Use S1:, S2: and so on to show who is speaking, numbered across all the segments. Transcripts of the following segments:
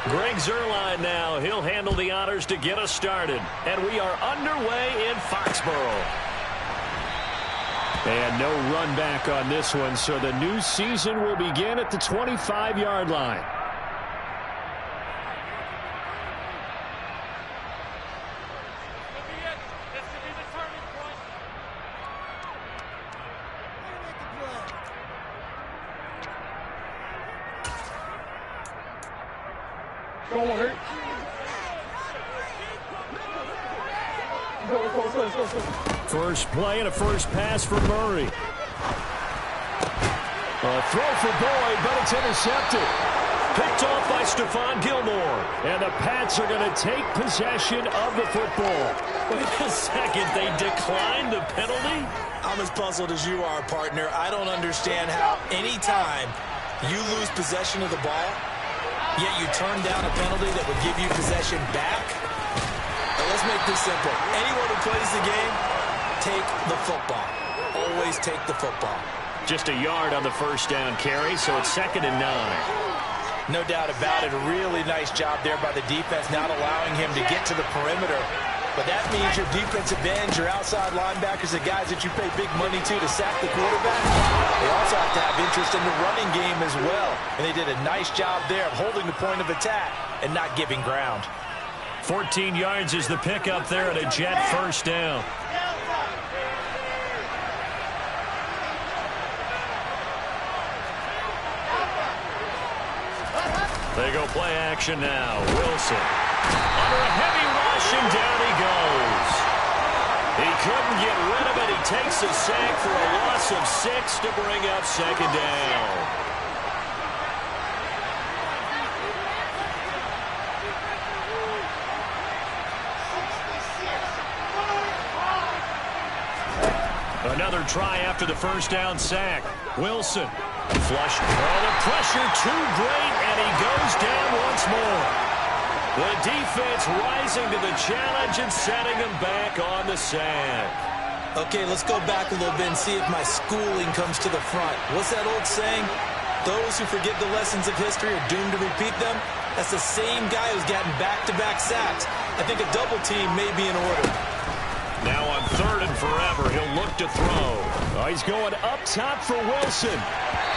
S1: Greg Zuerlein now. He'll handle the honors to get us started. And we are underway in Foxborough. And no run back on this one, so the new season will begin at the 25-yard line. First play and a first pass for Murray. A throw for Boyd, but it's intercepted. Picked off by Stephon Gilmore. And the Pats are going to take possession of the football. Wait a second, they declined the penalty?
S2: I'm as puzzled as you are, partner. I don't understand how any time you lose possession of the ball, yet you turn down a penalty that would give you possession back. Now let's make this simple. Anyone who plays the game, take the football. Always take the football.
S1: Just a yard on the first down carry, so it's 2nd and 9.
S2: No doubt about it. A really nice job there by the defense, not allowing him to get to the perimeter. But that means your defensive ends, your outside linebackers, the guys that you pay big money to sack the quarterback, they also have to have interest in the running game as well. And they did a nice job there of holding the point of attack and not giving ground.
S1: 14 yards is the pickup there at a Jet first down. They go play action now. Wilson. Under a heavy rush, and down he goes. He couldn't get rid of it. He takes a sack for a loss of 6 to bring up 2nd down. Another try after the first down sack. Wilson. Flush. Oh, the pressure too great, and he goes down once more. The defense rising to the challenge and setting him back on the sack.
S2: Okay, let's go back a little bit and see if my schooling comes to the front. What's that old saying? Those who forget the lessons of history are doomed to repeat them. That's the same guy who's gotten back-to-back sacks. I think a double team may be in order.
S1: Now on 3rd and forever, he'll look to throw. Oh, he's going up top for Wilson.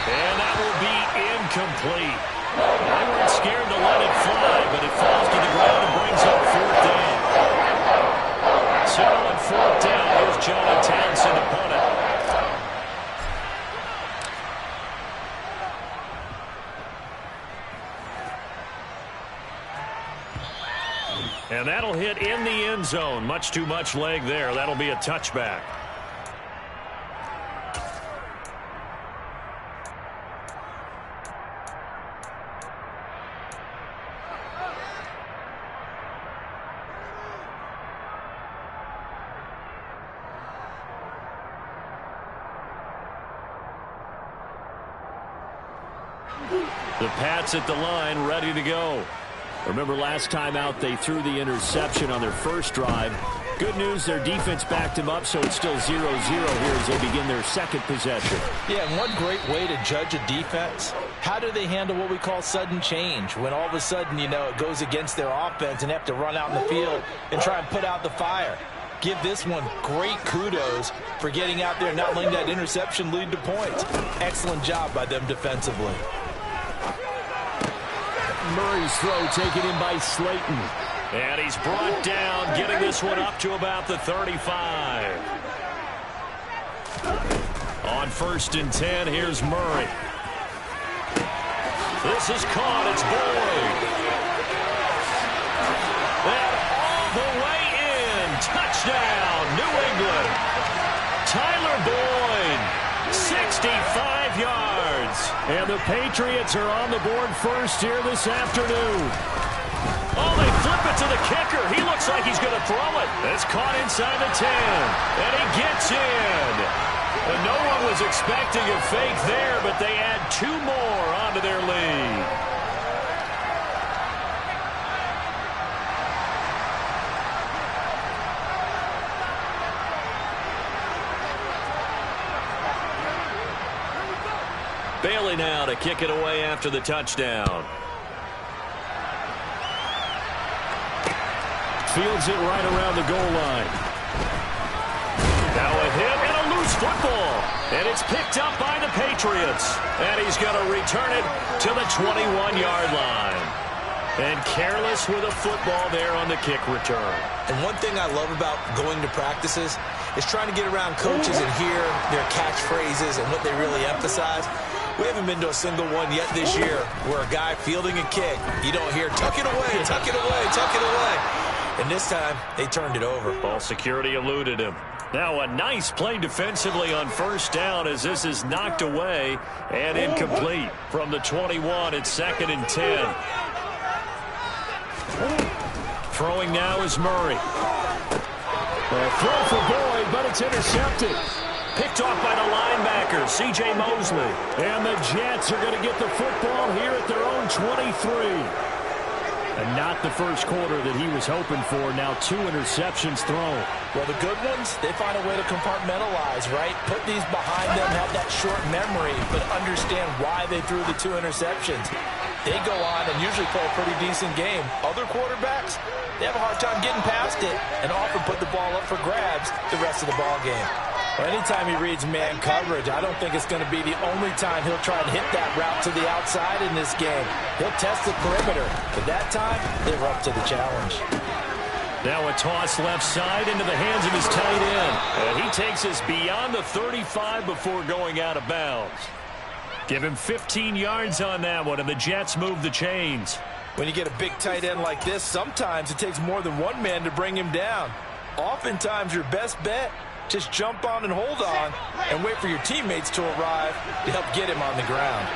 S1: And that will be incomplete. They weren't scared to let it fly, but it falls to the ground and brings up 4th down. So on 4th down, here's Jonah Townsend to punt it. And that'll hit in the end zone. Much too much leg there. That'll be a touchback. The Pats at the line, ready to go. Remember last time out they threw the interception on their first drive. Good news, their defense backed him up, so it's still 0-0 here as they begin their second possession.
S2: Yeah, and one great way to judge a defense, how do they handle what we call sudden change? When all of a sudden, you know, it goes against their offense and they have to run out in the field and try and put out the fire. Give this one great kudos for getting out there and not letting that interception lead to points. Excellent job by them defensively.
S1: Murray's throw taken in by Slayton. And he's brought down, getting this one up to about the 35. On 1st and 10, here's Murray. This is caught. It's Boyd. And all the way in. Touchdown, New England. Tyler Boyd, 65 yards. And the Patriots are on the board first here this afternoon. Oh, they flip it to the kicker. He looks like he's going to throw it. It's caught inside the 10. And he gets in. And no one was expecting a fake there, but they add 2 more onto their lead. Bailey now to kick it away after the touchdown. fields it right around the goal line. Now a hit and a loose football. And it's picked up by the Patriots. And he's going to return it to the 21-yard line. And careless with a football there on the kick return.
S2: And one thing I love about going to practices is trying to get around coaches and hear their catchphrases and what they really emphasize. We haven't been to a single one yet this year where a guy fielding a kick, you don't hear, tuck it away, tuck it away, tuck it away. And this time, they turned it over.
S1: Ball security eluded him. Now a nice play defensively on first down as this is knocked away and incomplete. From the 21, it's 2nd and 10. Throwing now is Murray. A throw for Boyd, but it's intercepted. Picked off by the linebacker, C.J. Mosley. And the Jets are going to get the football here at their own 23. And not the first quarter that he was hoping for. Now 2 interceptions thrown.
S2: Well, the good ones, they find a way to compartmentalize, right? Put these behind them, have that short memory, but understand why they threw the 2 interceptions. They go on and usually play a pretty decent game. Other quarterbacks, they have a hard time getting past it and often put the ball up for grabs the rest of the ball game. Well, anytime he reads man coverage, I don't think it's going to be the only time he'll try and hit that route to the outside in this game. He'll test the perimeter, but that time, they were up to the challenge.
S1: Now a toss left side into the hands of his tight end. And he takes us beyond the 35 before going out of bounds. Give him 15 yards on that one, and the Jets move the chains.
S2: When you get a big tight end like this, sometimes it takes more than one man to bring him down. Oftentimes, your best bet, just jump on and hold on and wait for your teammates to arrive to help get him on the ground.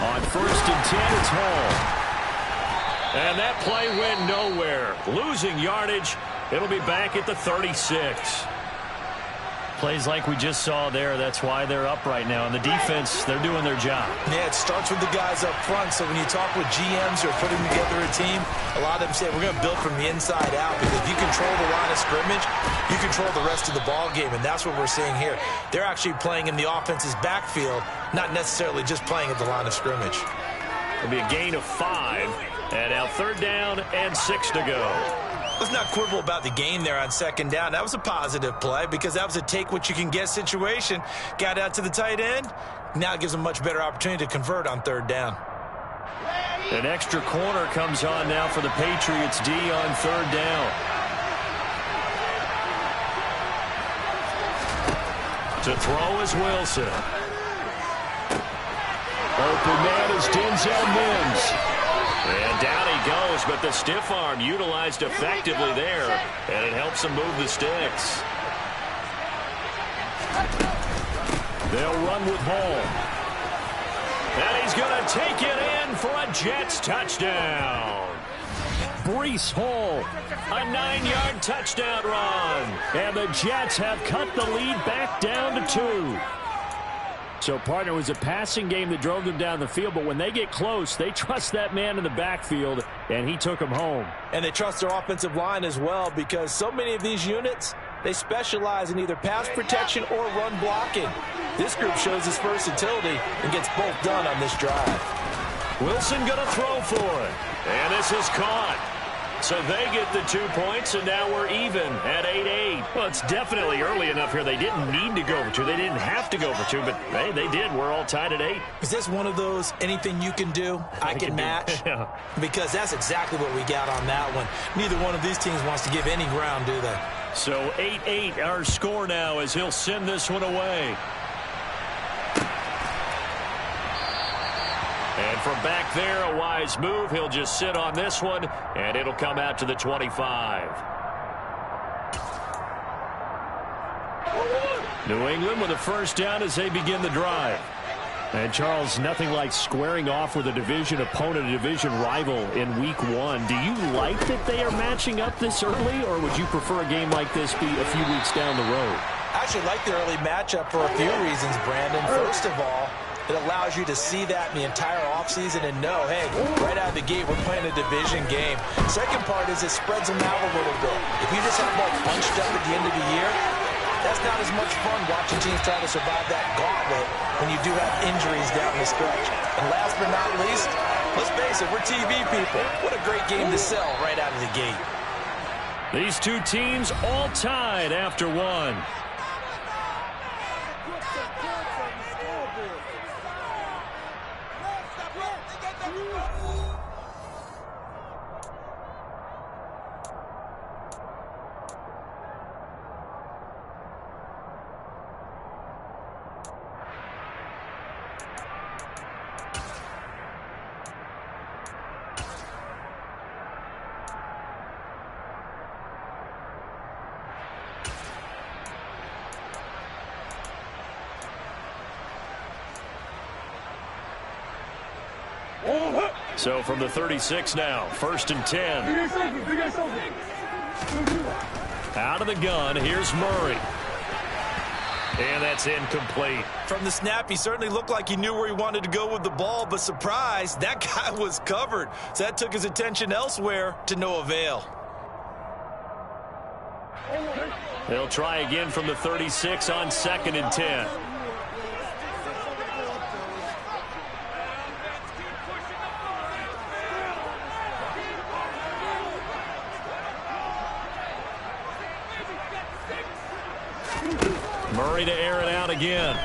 S1: On 1st and 10, it's Hall. And that play went nowhere. Losing yardage. It'll be back at the 36. Plays like we just saw there. That's why they're up right now. And the defense, they're doing their job.
S2: Yeah, it starts with the guys up front. So when you talk with GMs who are putting together a team, a lot of them say we're going to build from the inside out. Because if you control the line of scrimmage, you control the rest of the ball game. And that's what we're seeing here. They're actually playing in the offense's backfield, not necessarily just playing at the line of scrimmage.
S1: It'll be a gain of 5. And now 3rd down and 6 to go.
S2: Let's not quibble about the gain there on 2nd down. That was a positive play because that was a take-what-you-can-get situation. Got out to the tight end. Now it gives them a much better opportunity to convert on 3rd down.
S1: An extra corner comes on now for the Patriots D on 3rd down. To throw is Wilson. Open man is Denzel Mims. And down he goes, but the stiff arm utilized effectively there, and it helps him move the sticks. They'll run with Hall. And he's going to take it in for a Jets touchdown. Breece Hall, a 9-yard touchdown run. And the Jets have cut the lead back down to 2. So, partner, it was a passing game that drove them down the field, but when they get close, they trust that man in the backfield, and he took them home.
S2: And they trust their offensive line as well because so many of these units, they specialize in either pass protection or run blocking. This group shows its versatility and gets both done on this drive.
S1: Wilson going to throw for it, and this is caught. So they get the 2 points, and now we're even at 8-8. Well, it's definitely early enough here. They didn't need to go for 2. They didn't have to go for 2, but hey, they did. We're all tied at 8.
S2: Is this one of those anything you can do, I can match?
S1: Yeah.
S2: Because that's exactly what we got on that one. Neither one of these teams wants to give any ground, do they?
S1: So 8-8 our score now as he'll send this one away. And from back there, a wise move. He'll just sit on this one, and it'll come out to the 25. New England with a 1st down as they begin the drive. And, Charles, nothing like squaring off with a division opponent, a division rival in Week 1. Do you like that they are matching up this early, or would you prefer a game like this be a few weeks down the road?
S2: I actually like the early matchup for a few reasons, Brandon. First of all, it allows you to see that in the entire offseason and know, hey, right out of the gate, we're playing a division game. Second part is it spreads them out a little bit. If you just have like bunched up at the end of the year, that's not as much fun watching teams try to survive that gauntlet when you do have injuries down the stretch. And last but not least, Let's face it, we're TV people. What a great game to sell right out of the gate.
S1: These two teams all tied after one. So from the 36 now, 1st and 10. Out of the gun, here's Murray. And that's incomplete.
S2: From the snap, he certainly looked like he knew where he wanted to go with the ball, but surprise, that guy was covered. So that took his attention elsewhere to no avail.
S1: They'll try again from the 36 on 2nd and 10. Murray to air it out again.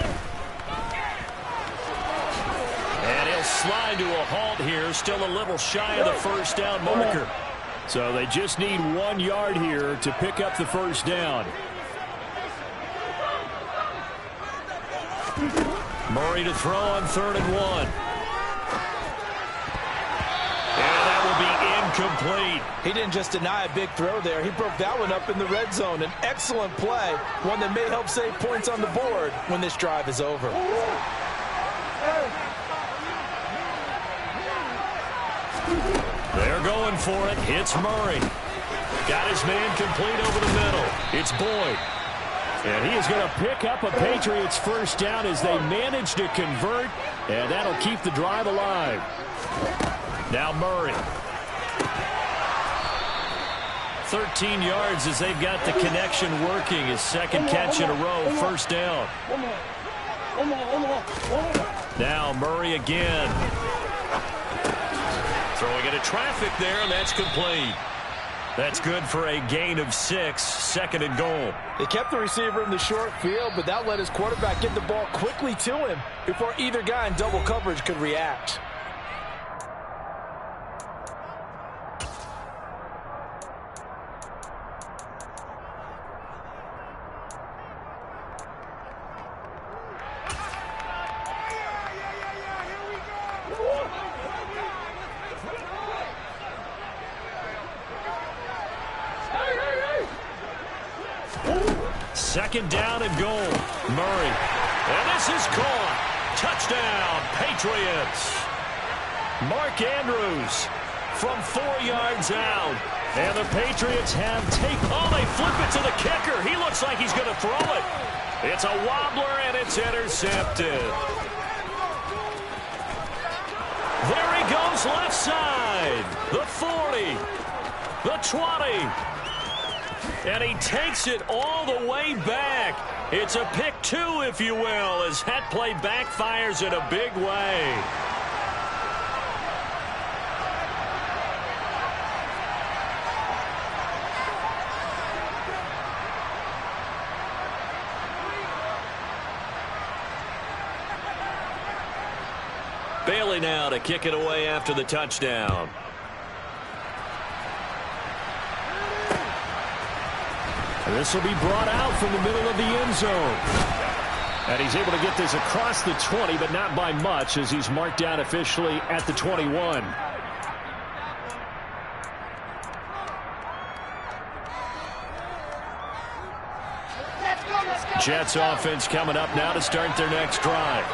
S1: And he'll slide to a halt here, still a little shy of the first down marker. So they just need 1 yard here to pick up the first down. Murray to throw on 3rd and 1. Incomplete.
S2: He didn't just deny a big throw there. He broke that one up in the red zone. An excellent play, one that may help save points on the board when this drive is over.
S1: They're going for it. It's Murray. Got his man complete over the middle. It's Boyd. And he is going to pick up a Patriots first down as they manage to convert, and that'll keep the drive alive. Now Murray. 13 yards as they've got the connection working. His second catch in a row, first down. Now Murray again. Throwing into traffic there, and that's complete. That's good for a gain of 6, 2nd and goal.
S2: They kept the receiver in the short field, but that let his quarterback get the ball quickly to him before either guy in double coverage could react.
S1: Second down and goal. Murray. And this is caught. Touchdown, Patriots. Mark Andrews from 4 yards out. And the Patriots have oh, they flip it to the kicker. He looks like he's going to throw it. It's a wobbler, and it's intercepted. There he goes left side. The 40. The 20. And he takes it all the way back. It's a pick 2, if you will, as that play backfires in a big way. Bailey now to kick it away after the touchdown. This will be brought out from the middle of the end zone. And he's able to get this across the 20, but not by much, as he's marked down officially at the 21. Jets offense coming up now to start their next drive.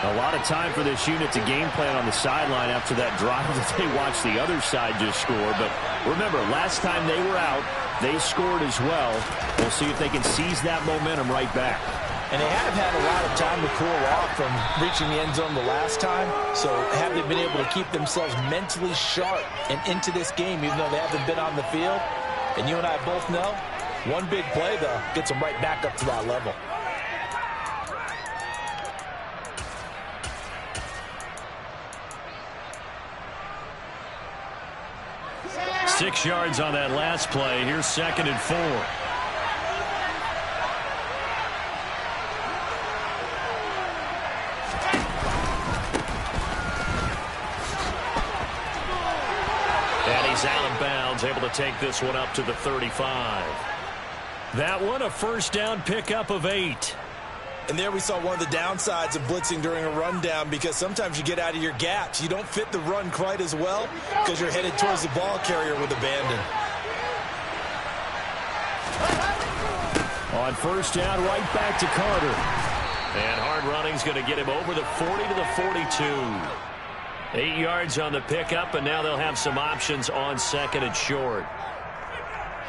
S1: A lot of time for this unit to game plan on the sideline after that drive that they watched the other side just score. But remember, last time they were out, they scored as well. We'll see if they can seize that momentum right back.
S2: And they have had a lot of time to cool off from reaching the end zone the last time. So have they been able to keep themselves mentally sharp and into this game, even though they haven't been on the field? And you and I both know, one big play, though, gets them right back up to that level.
S1: 6 yards on that last play. Here's 2nd and 4. And he's out of bounds, able to take this one up to the 35. That one a first down pickup of 8.
S2: And there we saw one of the downsides of blitzing during a rundown, because sometimes you get out of your gaps. You don't fit the run quite as well because you're headed towards the ball carrier with abandon.
S1: On first down, right back to Carter. And hard running's going to get him over the 40 to the 42. 8 yards on the pickup, and now they'll have some options on 2nd and short.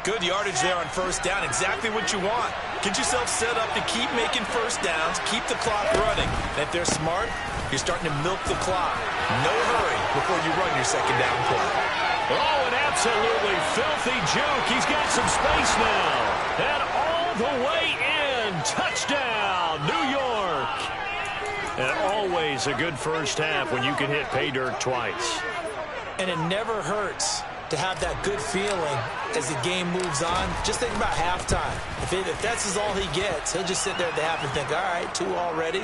S2: Good yardage there on first down. Exactly what you want. Get yourself set up to keep making first downs, keep the clock running. And if they're smart, you're starting to milk the clock. No hurry before you run your 2nd down play.
S1: Oh, an absolutely filthy juke. He's got some space now. And all the way in. Touchdown, New York. And always a good first half when you can hit pay dirt twice.
S2: And it never hurts to have that good feeling as the game moves on. Just think about halftime. If that's all he gets, he'll just sit there at the half and think, all right, 2 already.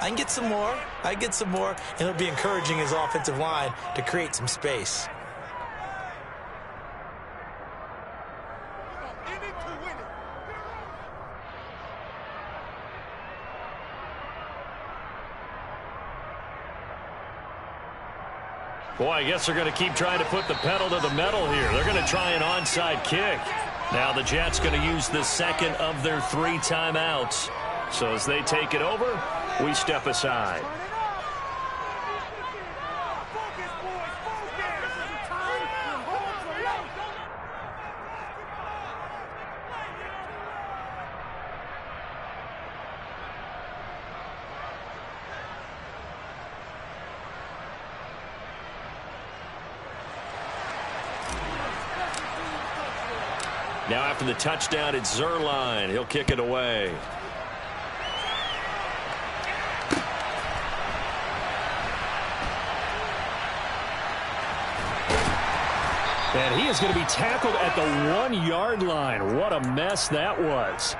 S2: I can get some more. I can get some more. And he'll be encouraging his offensive line to create some space.
S1: Boy, I guess they're going to keep trying to put the pedal to the metal here. They're going to try an onside kick. Now the Jets going to use the 2nd of their 3 timeouts. So as they take it over, we step aside. Now after the touchdown, it's Zerline. He'll kick it away. And he is going to be tackled at the 1-yard line. What a mess that was.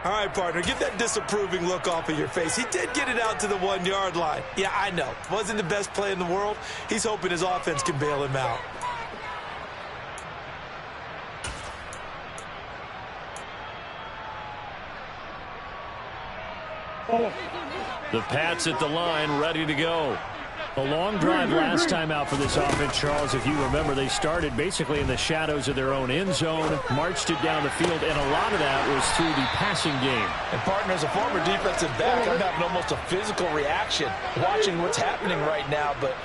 S2: All right, partner, get that disapproving look off of your face. He did get it out to the 1-yard line. Yeah, I know. Wasn't the best play in the world. He's hoping his offense can bail him out.
S1: The Pats at the line, ready to go. A long drive last time out for this offense, Charles. If you remember, they started basically in the shadows of their own end zone, marched it down the field, and a lot of that was through the passing game.
S2: And, partner, as a former defensive back, I'm having almost a physical reaction watching what's happening right now. But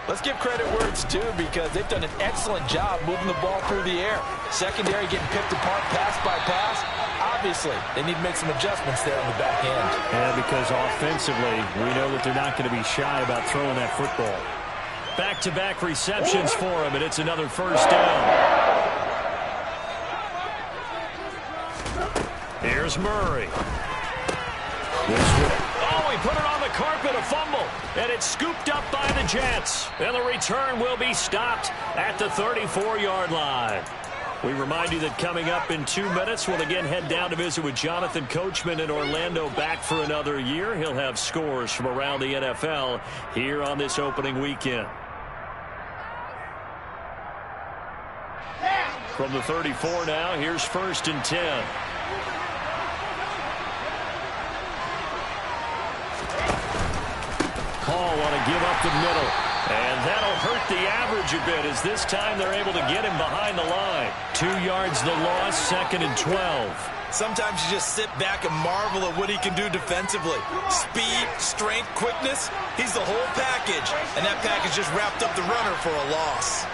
S2: let's give credit where it's due, because they've done an excellent job moving the ball through the air. Secondary getting picked apart pass by pass. Obviously, they need to make some adjustments there on the back end.
S1: And because offensively, we know that they're not going to be shy about throwing that football. Back-to-back receptions for him, and it's another first down. Here's Murray. Oh, he put it on the carpet, a fumble, and it's scooped up by the Jets. And the return will be stopped at the 34-yard line. We remind you that coming up in 2 minutes, we'll again head down to visit with Jonathan Coachman in Orlando, back for another year. He'll have scores from around the NFL here on this opening weekend. From the 34 now, here's 1st and 10. Hall want to give up the middle. And that'll hurt the average a bit, as this time they're able to get him behind the line. 2 yards the loss, 2nd and 12.
S2: Sometimes you just sit back and marvel at what he can do defensively. Speed, strength, quickness, he's the whole package. And that package just wrapped up the runner for a loss.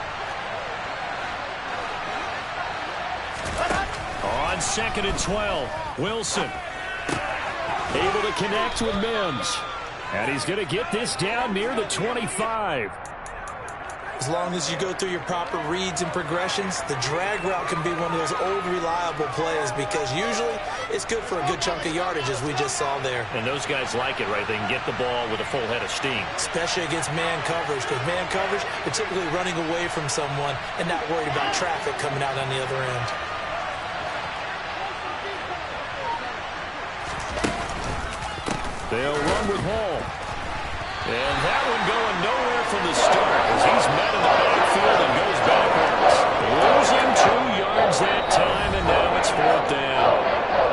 S1: On 2nd and 12, Wilson able to connect with Mims. And he's going to get this down near the 25.
S2: As long as you go through your proper reads and progressions, the drag route can be one of those old reliable plays because usually it's good for a good chunk of yardage, as we just saw there.
S1: And those guys like it, right? They can get the ball with a full head of steam.
S2: Especially against man coverage, because man coverage, they're typically running away from someone and not worried about traffic coming out on the other end.
S1: They'll run with Hall. And that one going nowhere from the start as he's met in the backfield and goes backwards. Losing 2 yards that time, and now it's 4th down.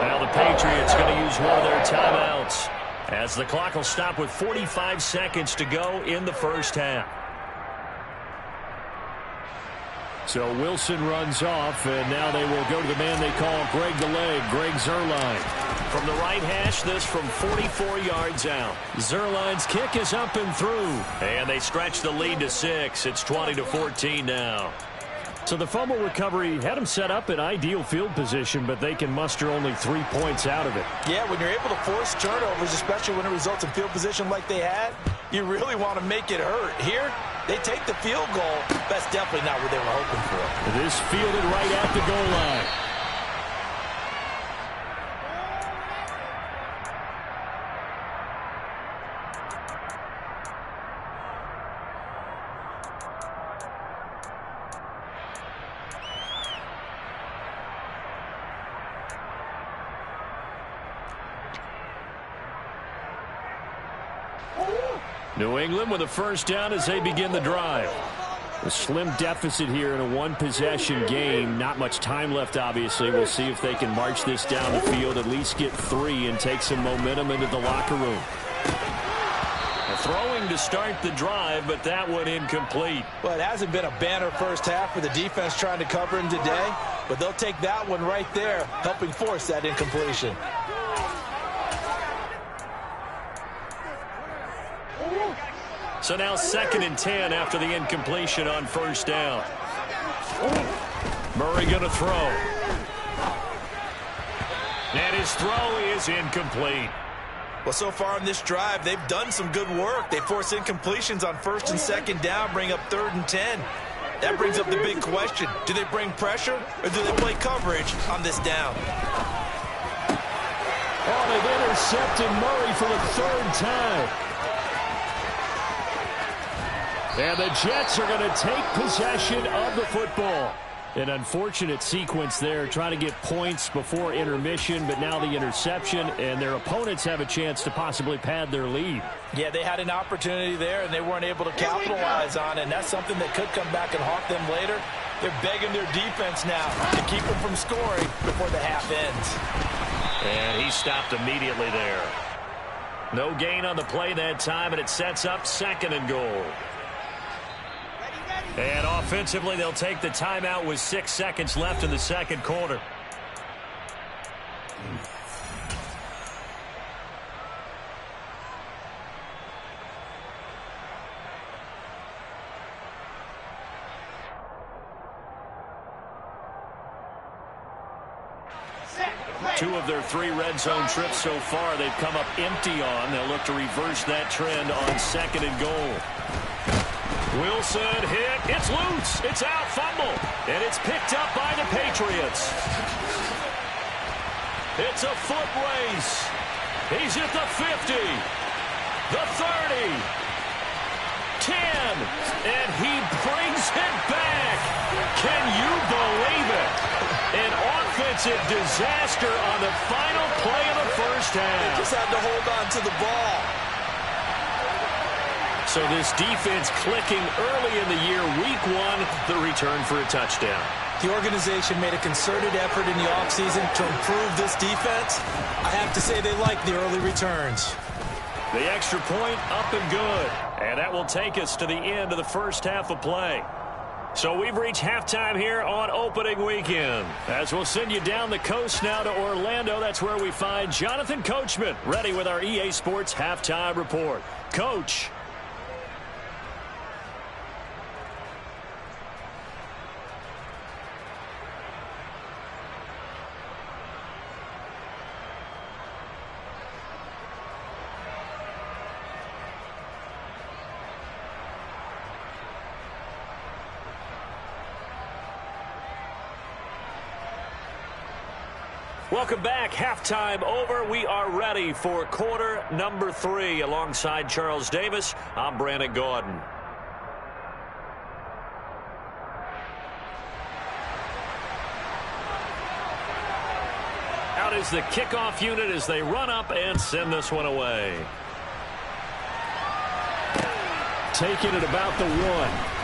S1: Now the Patriots going to use one of their timeouts as the clock will stop with 45 seconds to go in the first half. So Wilson runs off, and now they will go to the man they call Greg the Leg, Greg Zuerlein. From the right hash, this from 44 yards out. Zuerlein's kick is up and through, and they stretch the lead to 6. It's 20-14 now. So the fumble recovery had them set up in ideal field position, but they can muster only 3 points out of it.
S2: Yeah, when you're able to force turnovers, especially when it results in field position like they had, you really want to make it hurt. Here, they take the field goal. That's definitely not what they were hoping for.
S1: This fielded right at the goal line. New England with a first down as they begin the drive. A slim deficit here in a one-possession game. Not much time left, obviously. We'll see if they can march this down the field, at least get 3, and take some momentum into the locker room. Throwing to start the drive, but that one incomplete.
S2: Well, it hasn't been a banner first half for the defense trying to cover him today, but they'll take that one right there, helping force that incompletion.
S1: So now 2nd and 10 after the incompletion on first down. Murray going to throw. And his throw is incomplete.
S2: Well, so far in this drive, they've done some good work. They force incompletions on 1st and 2nd down, bring up 3rd and 10. That brings up the big question. Do they bring pressure or do they play coverage on this down?
S1: Oh, they've intercepted Murray for the 3rd time. And the Jets are going to take possession of the football. An unfortunate sequence there, trying to get points before intermission, but now the interception, and their opponents have a chance to possibly pad their lead.
S2: Yeah, they had an opportunity there, and they weren't able to capitalize on it, and that's something that could come back and haunt them later. They're begging their defense now to keep them from scoring before the half ends.
S1: And he stopped immediately there. No gain on the play that time, and it sets up 2nd and goal. And offensively, they'll take the timeout with 6 seconds left in the 2nd quarter. Two of their 3 red zone trips so far, they've come up empty on. They'll look to reverse that trend on 2nd and goal. Wilson hit. It's loose. It's out. Fumble. And it's picked up by the Patriots. It's a foot race. He's at the 50. The 30. 10. And he brings it back. Can you believe it? An offensive disaster on the final play of the first half.
S2: They just had to hold on to the ball.
S1: So this defense clicking early in the year, week 1, the return for a touchdown.
S2: The organization made a concerted effort in the offseason to improve this defense. I have to say they like the early returns.
S1: The extra point up and good. And that will take us to the end of the first half of play. So we've reached halftime here on opening weekend. As we'll send you down the coast now to Orlando, that's where we find Jonathan Coachman ready with our EA Sports halftime report. Coach. Welcome back. Halftime over. We are ready for quarter number 3. Alongside Charles Davis, I'm Brandon Gaudin. Out is the kickoff unit as they run up and send this one away. Taking it about the 1.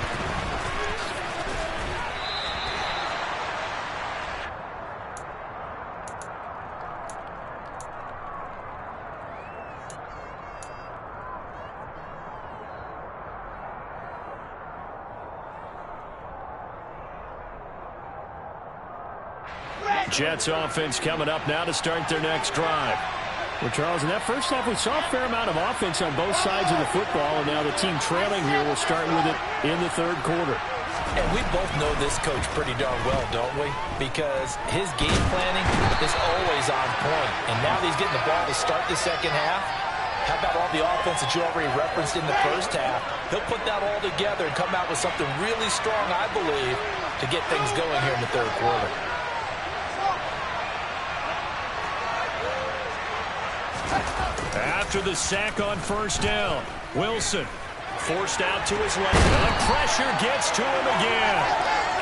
S1: Jets offense coming up now to start their next drive. Well, Charles, in that first half, we saw a fair amount of offense on both sides of the football, and now the team trailing here will start with it in the third quarter.
S2: And we both know this coach pretty darn well, don't we? Because his game planning is always on point. And now that he's getting the ball to start the second half, how about all the offense that you already referenced in the first half? He'll put that all together and come out with something really strong, I believe, to get things going here in the third quarter.
S1: After the sack on first down, Wilson forced out to his left. The pressure gets to him again.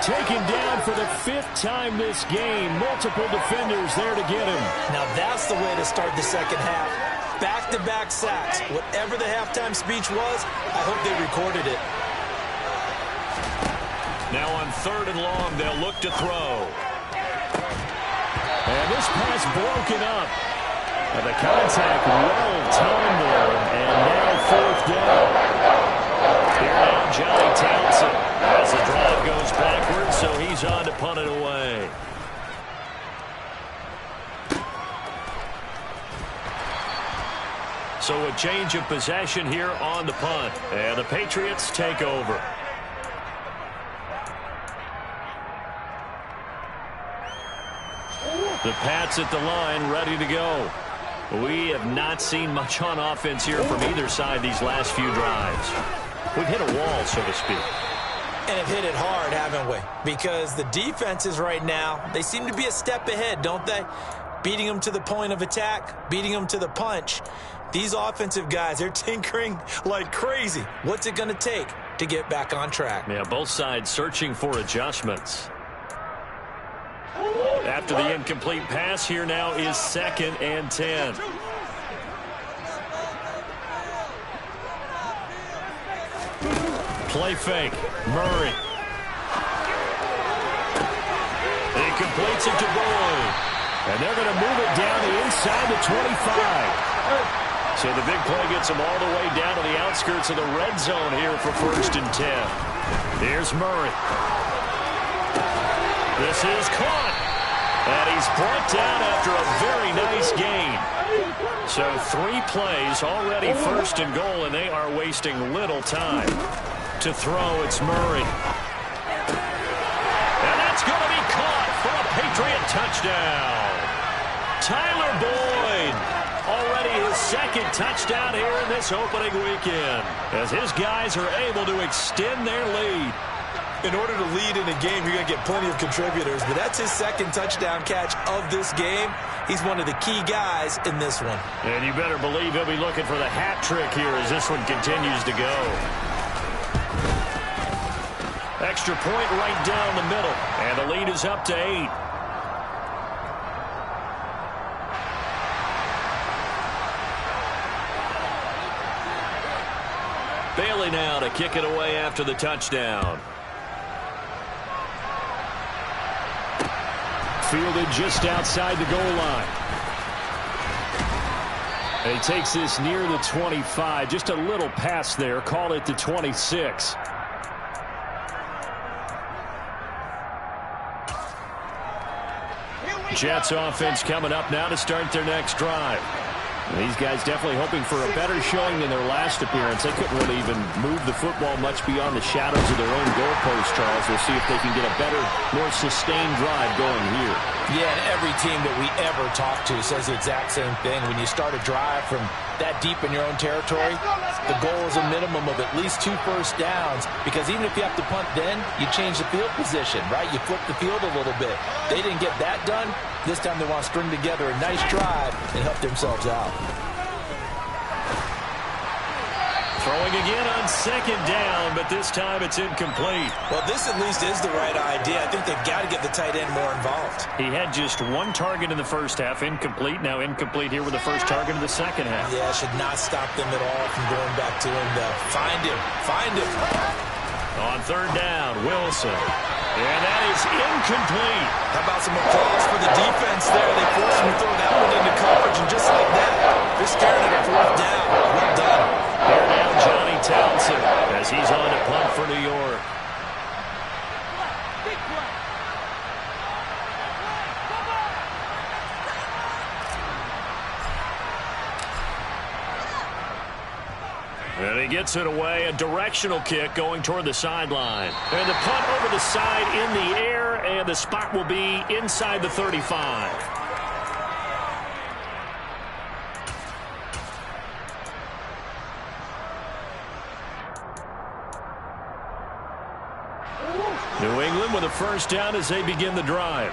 S1: Taken down for the 5th time this game. Multiple defenders there to get him.
S2: Now that's the way to start the second half. Back-to-back sacks. Whatever the halftime speech was, I hope they recorded it.
S1: Now on 3rd and long, they'll look to throw. And this pass broken up. And the contact well-timed there, and now 4th down. Here now, Johnny Townsend, as the drive goes backwards, so he's on to punt it away. So a change of possession here on the punt, and the Patriots take over. The Pats at the line, ready to go. We have not seen much on offense here from either side these last few drives. We've hit a wall, so to speak.
S2: And have hit it hard, haven't we? Because the defenses right now, they seem to be a step ahead, don't they? Beating them to the point of attack, beating them to the punch. These offensive guys, they're tinkering like crazy. What's it going to take to get back on track?
S1: Yeah, both sides searching for adjustments. After the incomplete pass, here now is 2nd and 10. Play fake. Murray. He completes it to Boyd. And they're going to move it down the inside the 25. So the big play gets them all the way down to the outskirts of the red zone here for 1st and 10. Here's Murray. This is caught. And he's brought down after a very nice gain. So 3 plays, already 1st and goal, and they are wasting little time. To throw, it's Murray. And that's going to be caught for a Patriot touchdown. Tyler Boyd, already his 2nd touchdown here in this opening weekend, as his guys are able to extend their lead.
S2: In order to lead in a game, you're going to get plenty of contributors, but that's his 2nd touchdown catch of this game. He's one of the key guys in this one.
S1: And you better believe he'll be looking for the hat trick here as this one continues to go. Extra point right down the middle, and the lead is up to 8. Bailey now to kick it away after the touchdown. Fielded just outside the goal line. And he takes this near the 25. Just a little pass there. Call it the 26. Jets offense coming up now to start their next drive. And these guys definitely hoping for a better showing than their last appearance. They couldn't really even move the football much beyond the shadows of their own goalpost, Charles. We'll see if they can get a better, more sustained drive going here.
S2: Yeah, and every team that we ever talk to says the exact same thing. When you start a drive from that deep in your own territory, the goal is a minimum of at least 2 first downs, because even if you have to punt then, you change the field position, right? You flip the field a little bit. They didn't get that done. This time they want to string together a nice drive and help themselves out.
S1: Throwing again on second down, but this time it's incomplete.
S2: Well, this at least is the right idea. I think they've got to get the tight end more involved.
S1: He had just one target in the first half, incomplete. Now incomplete here with the first target of the second half.
S2: Yeah, should not stop them at all from going back to him, though. Find him. Find him.
S1: On third down, Wilson. And that is incomplete.
S2: How about some applause for the defense there? They forced him to throw that one into coverage, and just like that, they're staring at a fourth down. Well done.
S1: Here now, Johnny Townsend, as he's on to punt for New York. And he gets it away, a directional kick going toward the sideline. And the punt over the side in the air, and the spot will be inside the 35. New England with a first down as they begin the drive.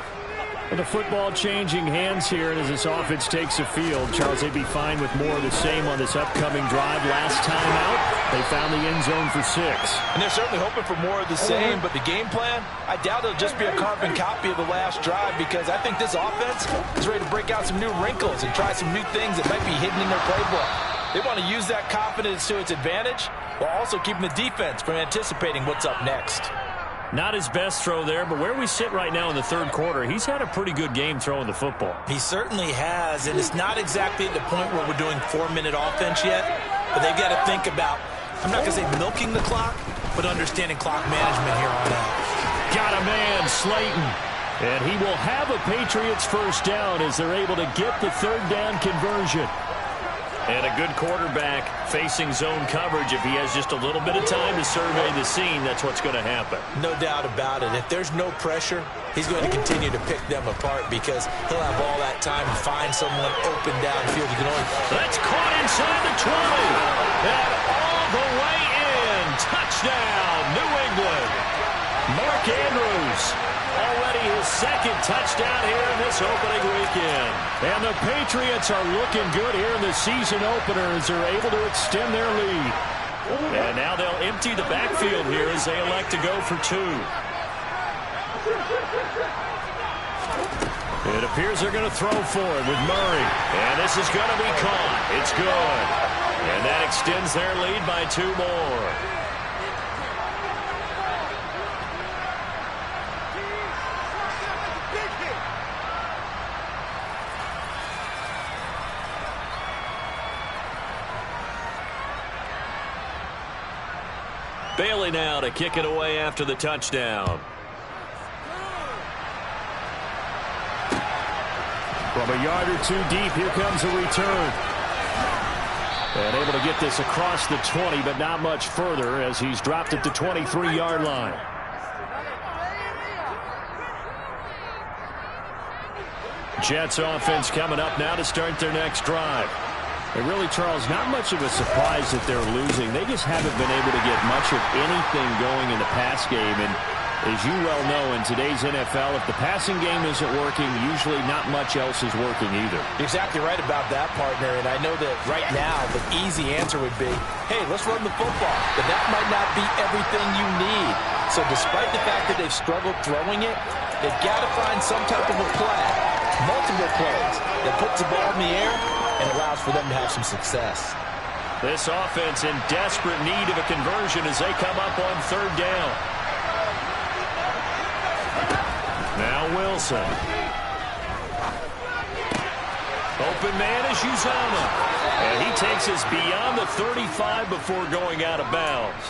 S1: With the football changing hands here, and as this offense takes the field, Charles, they'd be fine with more of the same on this upcoming drive. Last time out, they found the end zone for 6.
S2: And they're certainly hoping for more of the same, but the game plan, I doubt it'll just be a carbon copy of the last drive, because I think this offense is ready to break out some new wrinkles and try some new things that might be hidden in their playbook. They want to use that confidence to its advantage while also keeping the defense from anticipating what's up next.
S1: Not his best throw there, but where we sit right now in the third quarter, he's had a pretty good game throwing the football.
S2: He certainly has, and it's not exactly at the point where we're doing 4-minute offense yet, but they've got to think about, I'm not going to say milking the clock, but understanding clock management here on out.
S1: Got a man, Slayton. And he will have a Patriots first down as they're able to get the third down conversion. And a good quarterback facing zone coverage. If he has just a little bit of time to survey the scene, that's what's going to happen.
S2: No doubt about it. If there's no pressure, he's going to continue to pick them apart because he'll have all that time to find someone open downfield. You can only...
S1: That's caught inside the 20. And all the way in. Touchdown, New England. Mark Andrews. Already his second touchdown here in this opening weekend. And the Patriots are looking good here in the season opener as they're able to extend their lead. And now they'll empty the backfield here as they elect to go for 2. It appears they're going to throw for it with Murray. And this is going to be caught. It's good. And that extends their lead by 2 more. Bailey now to kick it away after the touchdown. From a yard or 2 deep, here comes a return. And able to get this across the 20, but not much further as he's dropped at the 23-yard line. Jets offense coming up now to start their next drive. And really, Charles, not much of a surprise that they're losing. They just haven't been able to get much of anything going in the pass game. And as you well know, in today's NFL, if the passing game isn't working, usually not much else is working either.
S2: You're exactly right about that, partner. And I know that right now the easy answer would be, hey, let's run the football. But that might not be everything you need. So despite the fact that they've struggled throwing it, they've got to find some type of a play, multiple plays, that puts the ball in the air and allows for them to have some success.
S1: This offense in desperate need of a conversion as they come up on third down. Now Wilson. Open man is Uzama. And he takes us beyond the 35 before going out of bounds.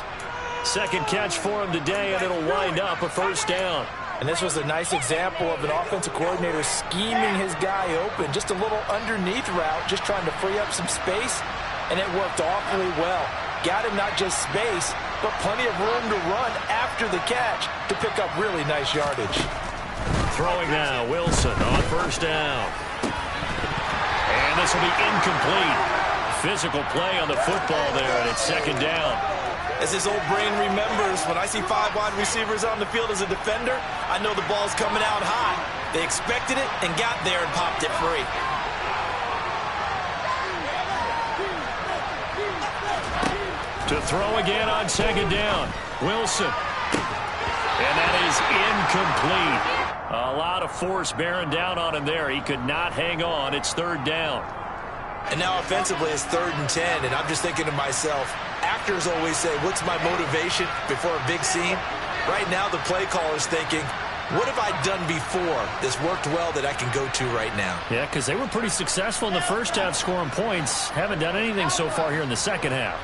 S1: Second catch for him today, and it'll wind up a first down.
S2: And this was a nice example of an offensive coordinator scheming his guy open. Just a little underneath route, just trying to free up some space, and it worked awfully well. Got him not just space, but plenty of room to run after the catch to pick up really nice yardage.
S1: Throwing now, Wilson on first down. And this will be incomplete. Physical play on the football there, and it's second down.
S2: As his old brain remembers, when I see 5 wide receivers on the field as a defender, I know the ball's coming out high. They expected it and got there and popped it free.
S1: To throw again on second down. Wilson. And that is incomplete. A lot of force bearing down on him there. He could not hang on. It's third down.
S2: And now offensively it's 3rd and 10, and I'm just thinking to myself, actors always say, what's my motivation before a big scene? Right now the play caller's thinking, what have I done before this worked well that I can go to right now?
S1: Yeah, because they were pretty successful in the first half scoring points. Haven't done anything so far here in the second half.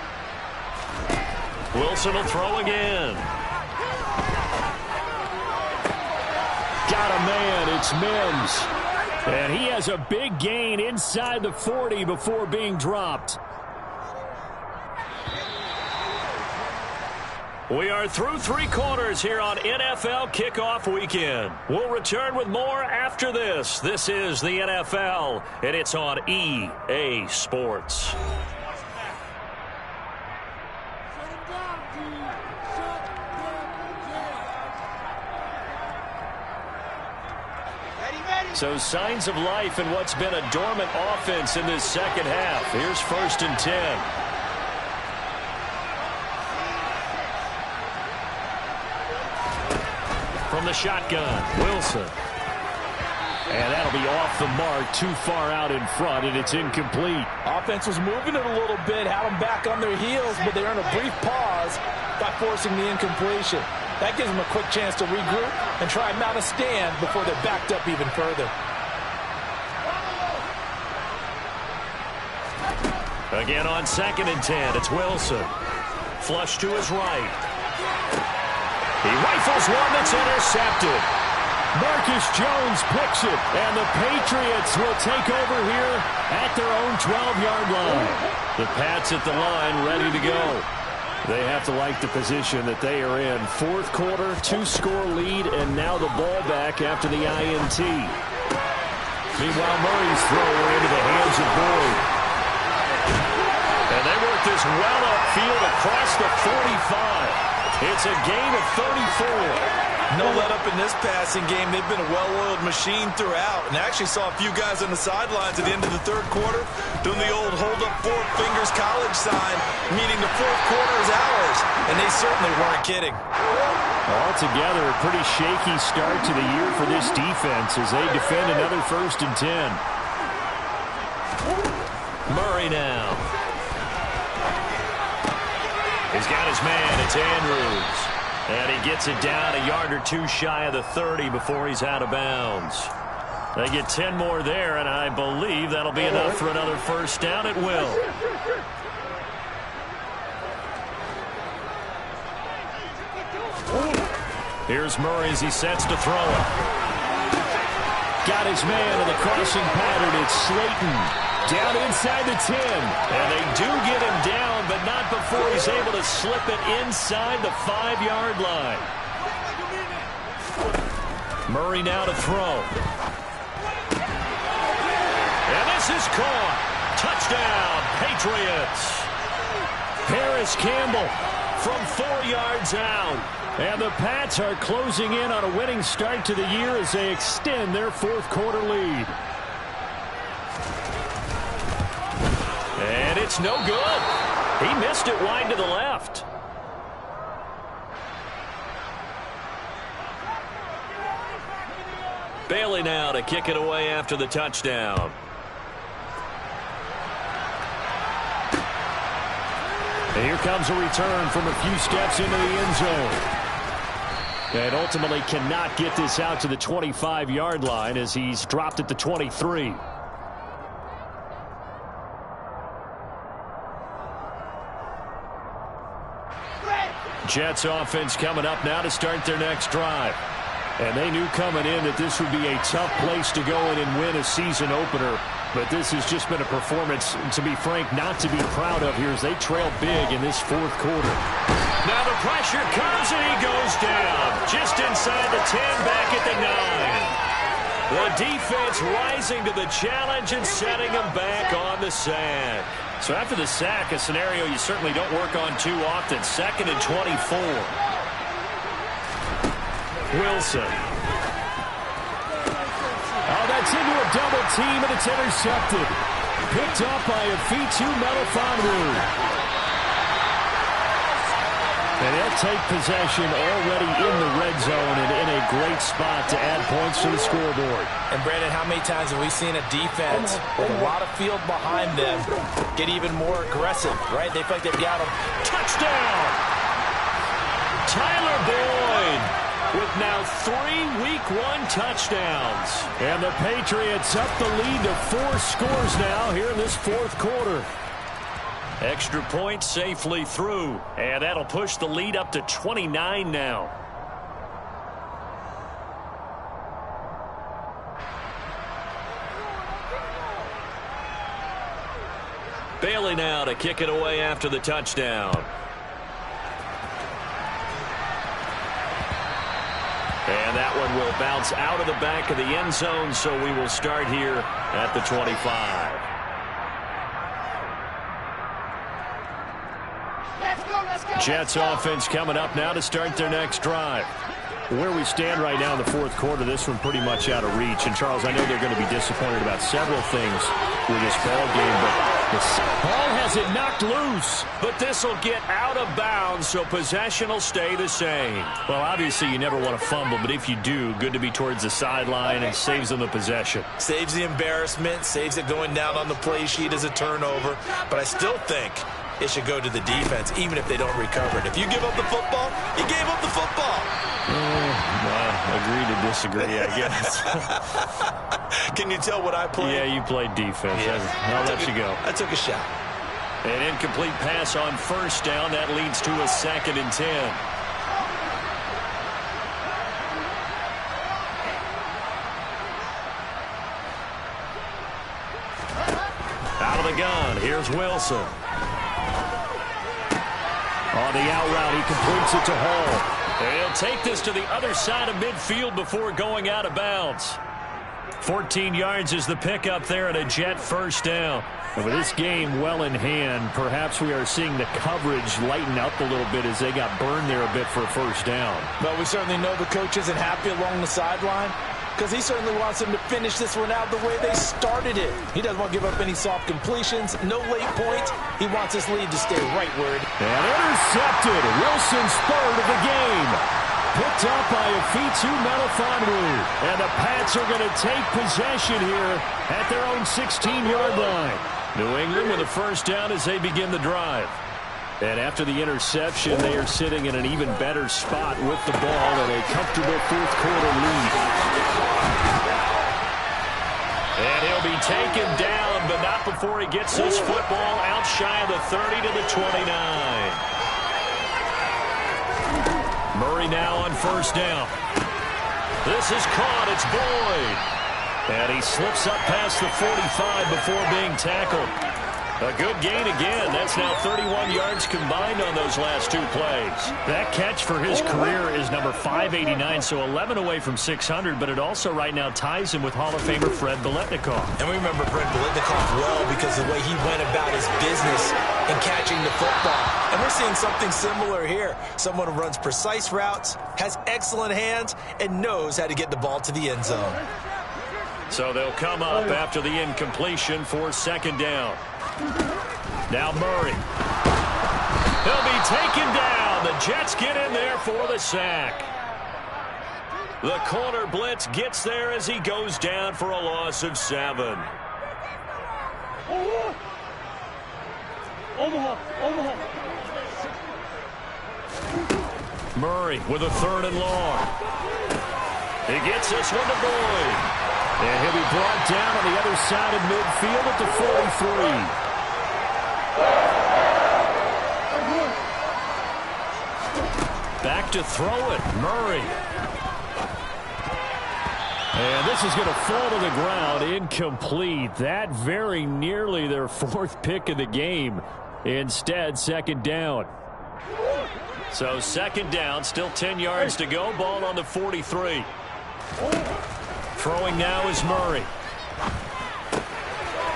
S1: Wilson will throw again. Got a man. It's Mims. And he has a big gain inside the 40 before being dropped. We are through 3 quarters here on NFL Kickoff Weekend. We'll return with more after this. This is the NFL, and it's on EA Sports. So signs of life in what's been a dormant offense in this second half. Here's 1st and 10. From the shotgun, Wilson. And that'll be off the mark, too far out in front, and it's incomplete.
S2: Offense was moving it a little bit, had them back on their heels, but they earned a brief pause by forcing the incompletion. That gives them a quick chance to regroup and try and mount a stand before they're backed up even further.
S1: Again on 2nd and 10, it's Wilson. Flush to his right. He rifles one that's intercepted. Marcus Jones picks it, and the Patriots will take over here at their own 12-yard line. The Pats at the line ready to go. They have to like the position that they are in. 4th quarter, 2-score lead, and now the ball back after the INT. Meanwhile, Murray's throw into the hands of Boyd. And they work this well upfield across the 45. It's a gain of 34.
S2: No let up in this passing game. They've been a well-oiled machine throughout. And I actually saw a few guys on the sidelines at the end of the 3rd quarter doing the old hold up 4 fingers college sign, meaning the 4th quarter is ours. And they certainly weren't kidding.
S1: Altogether, a pretty shaky start to the year for this defense as they defend another 1st and 10. Murray now. He's got his man. It's Andrews. And he gets it down a yard or 2 shy of the 30 before he's out of bounds. They get 10 more there, and I believe that'll be enough for another 1st down at will. Here's Murray as he sets to throw it. Got his man in the crossing pattern. It's Slayton. Down inside the 10. And they do get him down, but not before he's able to slip it inside the 5-yard line. Murray now to throw. And this is caught. Touchdown, Patriots. Paris Campbell from 4 yards out. And the Pats are closing in on a winning start to the year as they extend their 4th quarter lead. And it's no good. He missed it wide to the left. Bailey now to kick it away after the touchdown. And here comes a return from a few steps into the end zone. And ultimately cannot get this out to the 25-yard line as he's dropped at the 23. Jets offense coming up now to start their next drive. And they knew coming in that this would be a tough place to go in and win a season opener. But this has just been a performance, to be frank, not to be proud of here as they trail big in this 4th quarter. Now the pressure comes and he goes down. Just inside the 10, back at the 9. The defense rising to the challenge and setting them back on the sack. So after the sack, a scenario you certainly don't work on too often. 2nd and 24. Wilson.
S3: Oh, that's into a double team, and it's intercepted. Picked up by a Fitu Melifonwu. And they'll take possession already in the red zone and in a great spot to add points to the scoreboard.
S2: And, Brandon, how many times have we seen a defense with a lot of field behind them get even more aggressive, right? They feel like they've got them.
S1: Touchdown! Tyler Boyd with now 3 Week 1 touchdowns.
S3: And the Patriots up the lead to 4 scores now here in this 4th quarter.
S1: Extra point safely through, and that'll push the lead up to 29 now. Bailey now to kick it away after the touchdown. And that one will bounce out of the back of the end zone, so we will start here at the 25. Jets offense coming up now to start their next drive.
S3: Where we stand right now in the 4th quarter, this one pretty much out of reach. And, Charles, I know they're going to be disappointed about several things with this ball game, but the ball has it knocked loose.
S1: But this will get out of bounds, so possession will stay the same.
S3: Well, obviously you never want to fumble, but if you do, good to be towards the sideline and saves them the possession.
S2: Saves the embarrassment, saves it going down on the play sheet as a turnover. But I still think it should go to the defense, even if they don't recover it. If you give up the football, you gave up the football.
S3: Agree to disagree, I guess.
S2: Can you tell what I played?
S3: Yeah, you played defense. Yeah. I'll let you go.
S2: I took a shot.
S1: An incomplete pass on 1st down. That leads to a 2nd and 10. Out of the gun, here's Wilson.
S3: On the out route, he completes it to Hall.
S1: They'll take this to the other side of midfield before going out of bounds.
S3: 14 yards is the pickup there and a Jet 1st down. And with this game well in hand, perhaps we are seeing the coverage lighten up a little bit as they got burned there a bit for a 1st down.
S2: But we certainly know the coach isn't happy along the sideline, because he certainly wants them to finish this one out the way they started it. He doesn't want to give up any soft completions, no late points. He wants his lead to stay rightward.
S3: And intercepted. Wilson's 3rd of the game. Picked up by a Fitu Melifonwu. And the Pats are going to take possession here at their own 16-yard line.
S1: New England with a 1st down as they begin the drive.
S3: And after the interception, they are sitting in an even better spot with the ball and a comfortable 4th quarter lead.
S1: And he'll be taken down, but not before he gets this football out shy of the 30 to the 29. Murray now on 1st down. This is caught. It's Boyd. And he slips up past the 45 before being tackled. A good gain again. That's now 31 yards combined on those last 2 plays.
S3: That catch for his career is number 589, so 11 away from 600, but it also right now ties him with Hall of Famer Fred Biletnikoff.
S2: And we remember Fred Biletnikoff well because of the way he went about his business in catching the football. And we're seeing something similar here. Someone who runs precise routes, has excellent hands, and knows how to get the ball to the end zone.
S1: So they'll come up after the incompletion for 2nd down. Now Murray. He'll be taken down. The Jets get in there for the sack. The corner blitz gets there as he goes down for a loss of 7. Murray with a 3rd and long. He gets this one to Boyd.
S3: And he'll be brought down on the other side of midfield at the 43.
S1: Back to throw it, Murray.
S3: And this is going to fall to the ground, incomplete. That very nearly their 4th pick of the game. Instead, 2nd down.
S1: So 2nd down, still 10 yards to go. Ball on the 43. Throwing now is Murray.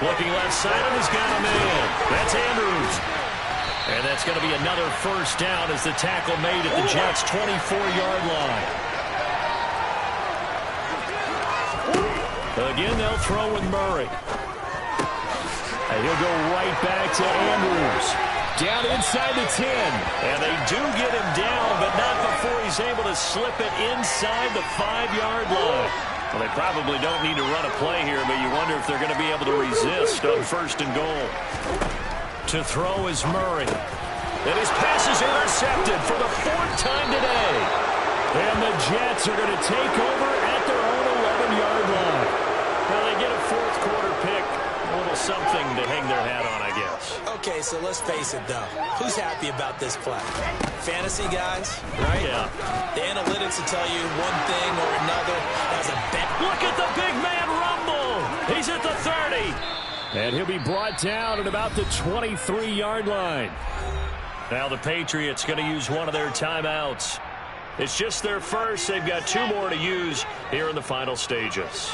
S1: Looking left side and has got a man. That's Andrews. And that's going to be another first down as the tackle made at the Jets' 24-yard line. Again, they'll throw with Murray. And he'll go right back to Andrews. Down inside the 10. And they do get him down, but not before he's able to slip it inside the 5-yard line. Well, they probably don't need to run a play here, but you wonder if they're going to be able to resist on first and goal. To throw is Murray. And his pass is intercepted for the 4th time today. And the Jets are going to take over at their own 11-yard line. Well, they get a 4th quarter pick. A little something to hang their hat on, I guess.
S2: Okay, so let's face it, though. Who's happy about this play? Fantasy guys, right?
S1: Yeah.
S2: The analytics will tell you one thing or another. As a bet.
S1: Look at the big man rumble. He's at the 30. And he'll be brought down at about the 23-yard line. Now the Patriots going to use one of their timeouts. It's just their first. They've got 2 more to use here in the final stages.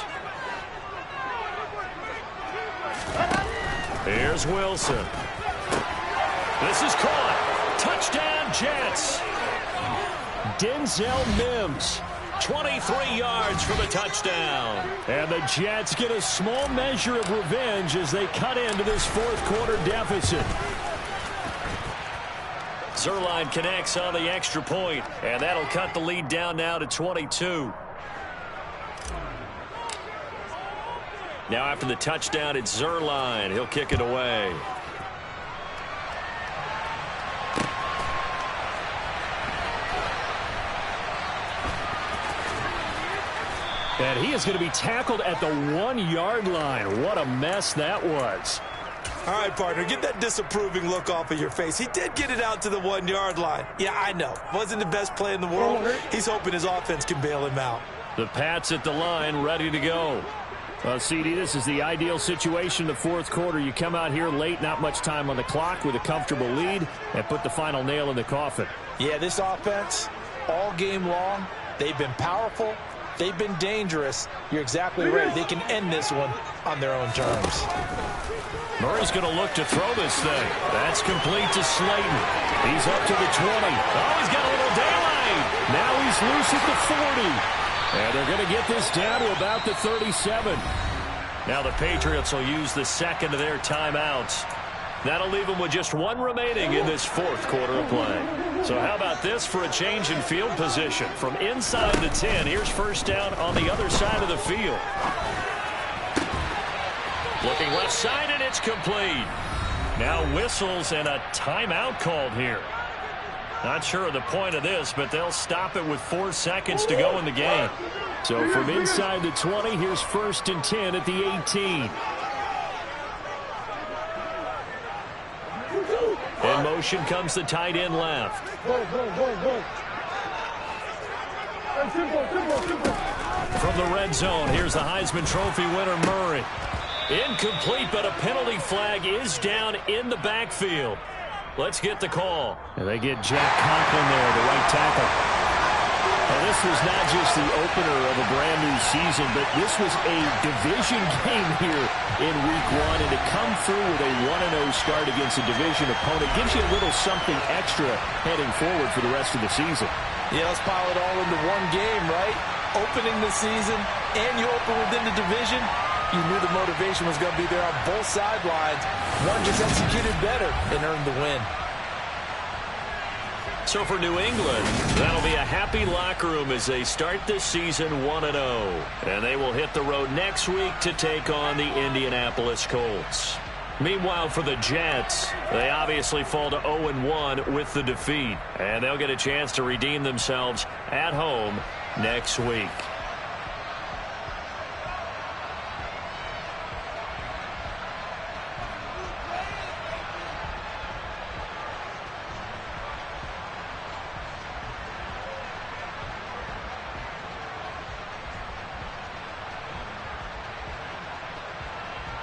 S1: Here's Wilson. This is caught. Touchdown, Jets. Denzel Mims, 23 yards for the touchdown. And the Jets get a small measure of revenge as they cut into this 4th quarter deficit. Zerline connects on the extra point, and that'll cut the lead down now to 22. Now after the touchdown, it's Zerline. He'll kick it away. And he is going to be tackled at the 1-yard line. What a mess that was.
S2: All right, partner, get that disapproving look off of your face. He did get it out to the 1-yard line. Yeah, I know. Wasn't the best play in the world. He's hoping his offense can bail him out.
S1: The Pats at the line, ready to go. Well, CD, this is the ideal situation in the 4th quarter. You come out here late, not much time on the clock with a comfortable lead, and put the final nail in the coffin.
S2: Yeah, this offense, all game long, they've been powerful. They've been dangerous. You're exactly right. They can end this one on their own terms.
S1: Murray's going to look to throw this thing. That's complete to Slayton. He's up to the 20. Oh, he's got a little daylight. Now he's loose at the 40. And they're going to get this down to about the 37. Now the Patriots will use the second of their timeouts. That'll leave them with just 1 remaining in this 4th quarter of play. So how about this for a change in field position? From inside the 10, here's first down on the other side of the field. Looking left side, and it's complete. Now whistles and a timeout called here. Not sure of the point of this, but they'll stop it with 4 seconds to go in the game. So from inside the 20, here's first and 10 at the 18. In motion comes the tight end left. From the red zone, here's the Heisman Trophy winner, Murray. Incomplete, but a penalty flag is down in the backfield. Let's get the call. And they get Jack Conklin there, the right tackle. Now, this was not just the opener of a brand-new season, but this was a division game here in Week 1. And to come through with a 1-0 start against a division opponent gives you a little something extra heading forward for the rest of the season.
S2: Yeah, let's pile it all into one game, right? Opening the season, and you open within the division. You knew the motivation was going to be there on both sidelines. One just executed better and earned the win.
S1: So for New England, that'll be a happy locker room as they start this season 1-0. And they will hit the road next week to take on the Indianapolis Colts. Meanwhile, for the Jets, they obviously fall to 0-1 with the defeat. And they'll get a chance to redeem themselves at home next week.